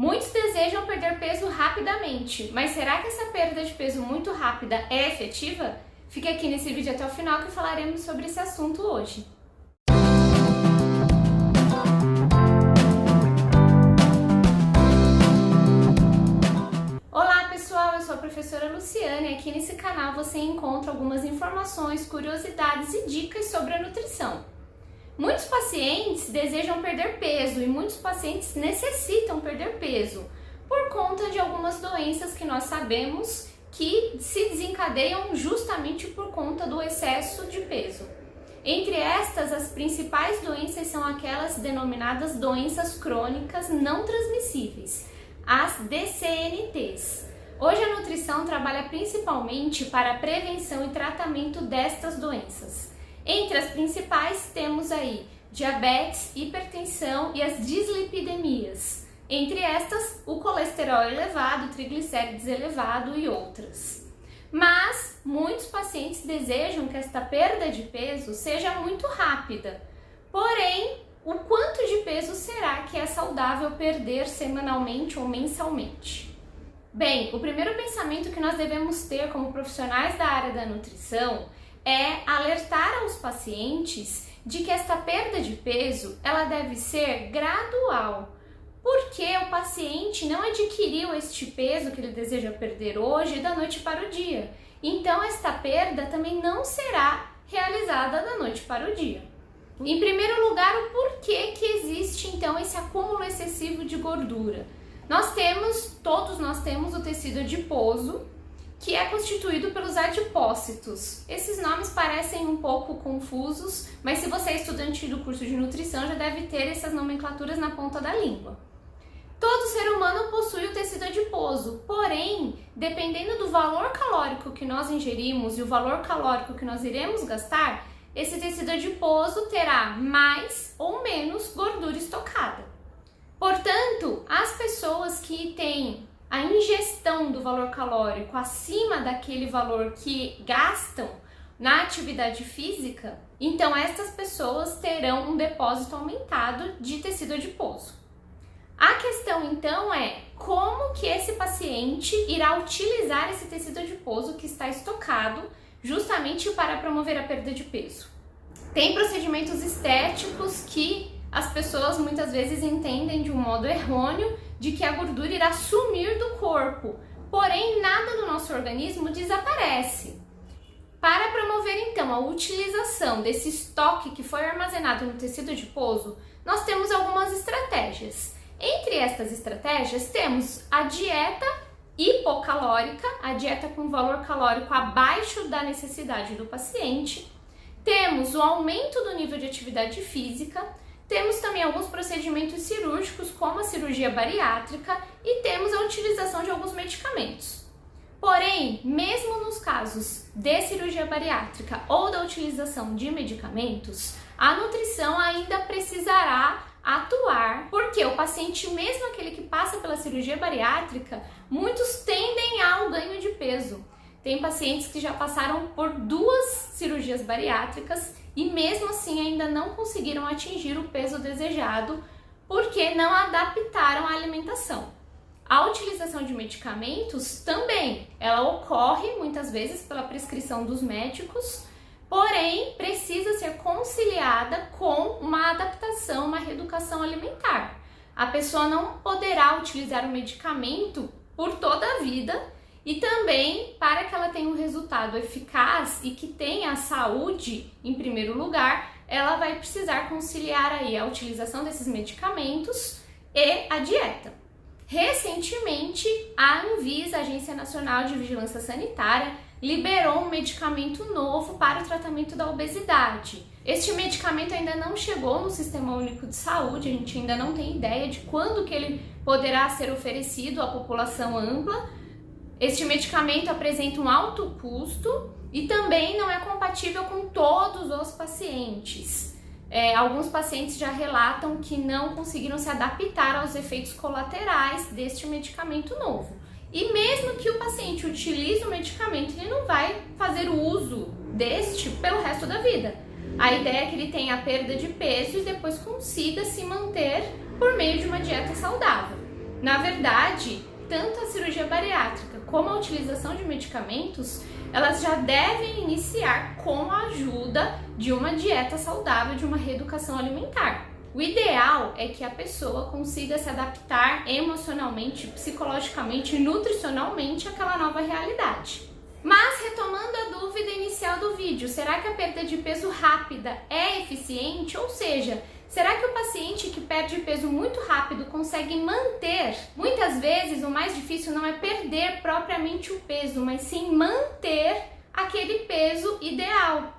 Muitos desejam perder peso rapidamente, mas será que essa perda de peso muito rápida é efetiva? Fique aqui nesse vídeo até o final que falaremos sobre esse assunto hoje. Olá pessoal, eu sou a professora Luciane e aqui nesse canal você encontra algumas informações, curiosidades e dicas sobre a nutrição. Muitos pacientes desejam perder peso e muitos pacientes necessitam perder peso por conta de algumas doenças que nós sabemos que se desencadeiam justamente por conta do excesso de peso. Entre estas, as principais doenças são aquelas denominadas doenças crônicas não transmissíveis, as DCNTs. Hoje a nutrição trabalha principalmente para a prevenção e tratamento destas doenças. Entre as principais temos aí diabetes, hipertensão e as dislipidemias. Entre estas, o colesterol elevado, triglicérides elevado e outras. Mas muitos pacientes desejam que esta perda de peso seja muito rápida. Porém, o quanto de peso será que é saudável perder semanalmente ou mensalmente? Bem, o primeiro pensamento que nós devemos ter como profissionais da área da nutrição é alertar aos pacientes de que esta perda de peso ela deve ser gradual, porque o paciente não adquiriu este peso que ele deseja perder hoje da noite para o dia. Então esta perda também não será realizada da noite para o dia. Em primeiro lugar, o porquê que existe então esse acúmulo excessivo de gordura. Todos nós temos o tecido adiposo, que é constituído pelos adipócitos. Esses nomes parecem um pouco confusos, mas se você é estudante do curso de nutrição já deve ter essas nomenclaturas na ponta da língua. Todo ser humano possui o tecido adiposo, porém, dependendo do valor calórico que nós ingerimos e o valor calórico que nós iremos gastar, esse tecido adiposo terá mais ou menos gordura estocada. Portanto, as pessoas que têm a ingestão do valor calórico acima daquele valor que gastam na atividade física, então estas pessoas terão um depósito aumentado de tecido adiposo. A questão então é como que esse paciente irá utilizar esse tecido adiposo que está estocado justamente para promover a perda de peso. Tem procedimentos estéticos que as pessoas muitas vezes entendem de um modo errôneo de que a gordura irá sumir do corpo, porém nada do nosso organismo desaparece. Para promover então a utilização desse estoque que foi armazenado no tecido adiposo, nós temos algumas estratégias. Entre estas estratégias temos a dieta hipocalórica, a dieta com valor calórico abaixo da necessidade do paciente, temos o aumento do nível de atividade física, temos também alguns procedimentos cirúrgicos, como a cirurgia bariátrica, e temos a utilização de alguns medicamentos. Porém, mesmo nos casos de cirurgia bariátrica ou da utilização de medicamentos, a nutrição ainda precisará atuar, porque o paciente, mesmo aquele que passa pela cirurgia bariátrica, muitos tendem ao ganho de peso. Tem pacientes que já passaram por 2 cirurgias bariátricas e mesmo assim ainda não conseguiram atingir o peso desejado porque não adaptaram a alimentação. A utilização de medicamentos também, ela ocorre muitas vezes pela prescrição dos médicos, porém precisa ser conciliada com uma adaptação, uma reeducação alimentar. A pessoa não poderá utilizar o medicamento por toda a vida e também, para que ela tenha um resultado eficaz e que tenha a saúde em primeiro lugar, ela vai precisar conciliar aí a utilização desses medicamentos e a dieta. Recentemente, a Anvisa, Agência Nacional de Vigilância Sanitária, liberou um medicamento novo para o tratamento da obesidade. Este medicamento ainda não chegou no Sistema Único de Saúde, a gente ainda não tem ideia de quando que ele poderá ser oferecido à população ampla. Este medicamento apresenta um alto custo e também não é compatível com todos os pacientes. Alguns pacientes já relatam que não conseguiram se adaptar aos efeitos colaterais deste medicamento novo. E mesmo que o paciente utilize o medicamento, ele não vai fazer uso deste pelo resto da vida. A ideia é que ele tenha a perda de peso e depois consiga se manter por meio de uma dieta saudável. Na verdade, tanto a cirurgia bariátrica como a utilização de medicamentos, elas já devem iniciar com a ajuda de uma dieta saudável, de uma reeducação alimentar. O ideal é que a pessoa consiga se adaptar emocionalmente, psicologicamente e nutricionalmente àquela nova realidade. Mas retomando a dúvida inicial do vídeo, será que a perda de peso rápida é eficiente? Ou seja, será que o paciente que perde peso muito rápido consegue manter? Muitas vezes o mais difícil não é perder propriamente o peso, mas sim manter aquele peso ideal.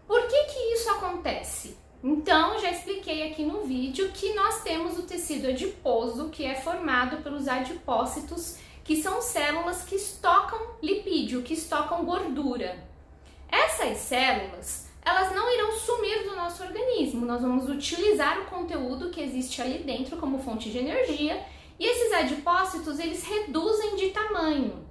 Por que isso acontece? Então, já expliquei aqui no vídeo que nós temos o tecido adiposo, que é formado pelos adipócitos, que são células que estocam lipídio, que estocam gordura. Essas células, elas não irão sumir do nosso organismo, nós vamos utilizar o conteúdo que existe ali dentro como fonte de energia e esses adipócitos, eles reduzem de tamanho.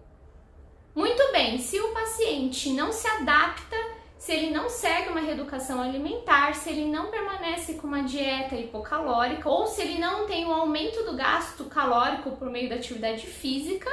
Muito bem, se o paciente não se adapta, se ele não segue uma reeducação alimentar, se ele não permanece com uma dieta hipocalórica ou se ele não tem o aumento do gasto calórico por meio da atividade física,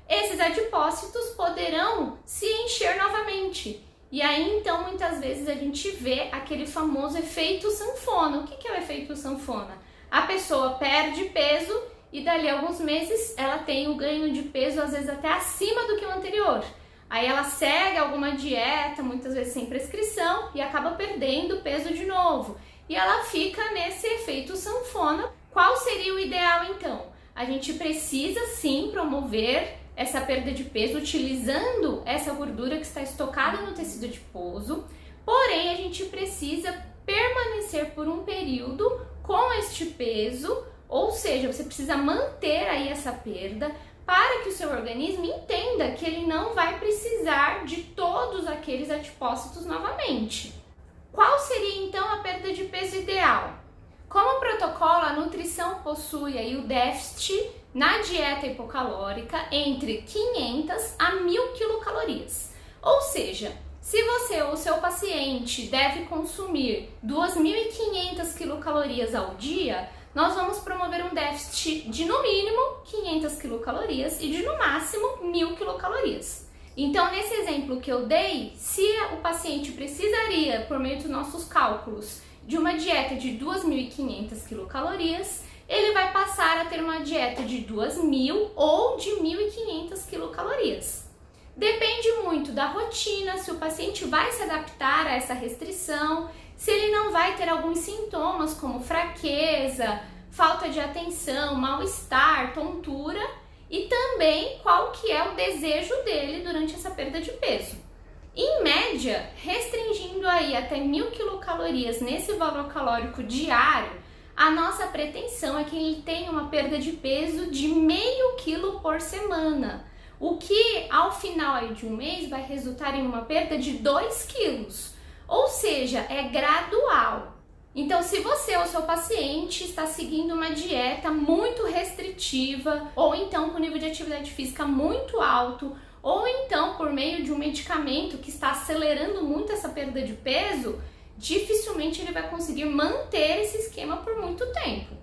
esses adipócitos poderão se encher novamente. E aí, então, muitas vezes a gente vê aquele famoso efeito sanfona. O que é o efeito sanfona? A pessoa perde peso e dali a alguns meses ela tem o ganho de peso, às vezes até acima do que o anterior. Aí ela segue alguma dieta, muitas vezes sem prescrição, e acaba perdendo peso de novo. E ela fica nesse efeito sanfona. Qual seria o ideal então? A gente precisa sim promover essa perda de peso utilizando essa gordura que está estocada no tecido adiposo, porém a gente precisa permanecer por um período com este peso, ou seja, você precisa manter aí essa perda para que o seu organismo entenda que ele não vai precisar de todos aqueles adipócitos novamente. Qual seria então a perda de peso ideal? Como protocolo, a nutrição possui aí o déficit na dieta hipocalórica entre 500 a 1000 quilocalorias. Ou seja, se você ou seu paciente deve consumir 2.500 quilocalorias ao dia, nós vamos promover um déficit de no mínimo 500 quilocalorias e de no máximo 1000 quilocalorias. Então, nesse exemplo que eu dei, se o paciente precisaria, por meio dos nossos cálculos, de uma dieta de 2.500 quilocalorias, ele vai passar a ter uma dieta de 2.000 ou de 1.500 quilocalorias. Depende muito da rotina, se o paciente vai se adaptar a essa restrição, se ele não vai ter alguns sintomas como fraqueza, falta de atenção, mal-estar, tontura e também qual que é o desejo dele durante essa perda de peso. Em média, restringindo aí até 1000 quilocalorias nesse valor calórico diário, a nossa pretensão é que ele tenha uma perda de peso de meio quilo por semana, o que ao final aí de um mês vai resultar em uma perda de 2 quilos, ou seja, é gradual. Então, se você ou seu paciente está seguindo uma dieta muito restritiva, ou então com nível de atividade física muito alto, ou então por meio de um medicamento que está acelerando muito essa perda de peso, dificilmente ele vai conseguir manter esse esquema por muito tempo.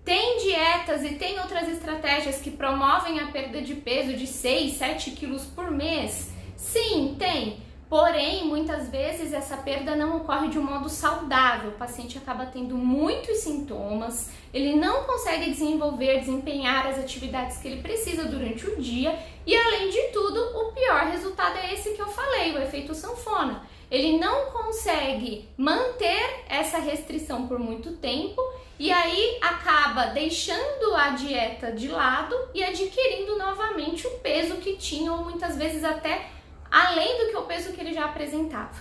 Tem dietas e tem outras estratégias que promovem a perda de peso de 6, 7 quilos por mês? Sim, tem. Porém, muitas vezes essa perda não ocorre de um modo saudável. O paciente acaba tendo muitos sintomas, ele não consegue desempenhar as atividades que ele precisa durante o dia e, além de tudo, o pior resultado é esse que eu falei, o efeito sanfona. Ele não consegue manter essa restrição por muito tempo e aí acaba deixando a dieta de lado e adquirindo novamente o peso que tinha ou muitas vezes até além do que o peso que ele já apresentava.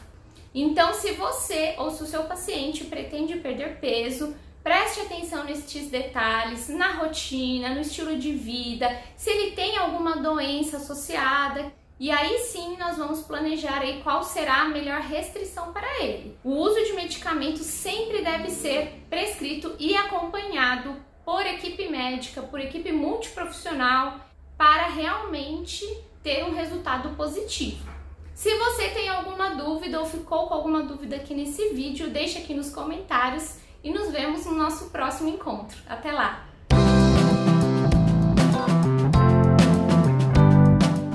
Então, se você ou se o seu paciente pretende perder peso, preste atenção nesses detalhes, na rotina, no estilo de vida, se ele tem alguma doença associada. E aí sim nós vamos planejar aí qual será a melhor restrição para ele. O uso de medicamentos sempre deve ser prescrito e acompanhado por equipe médica, por equipe multiprofissional, para realmente ter um resultado positivo. Se você tem alguma dúvida ou ficou com alguma dúvida aqui nesse vídeo, deixa aqui nos comentários e nos vemos no nosso próximo encontro. Até lá!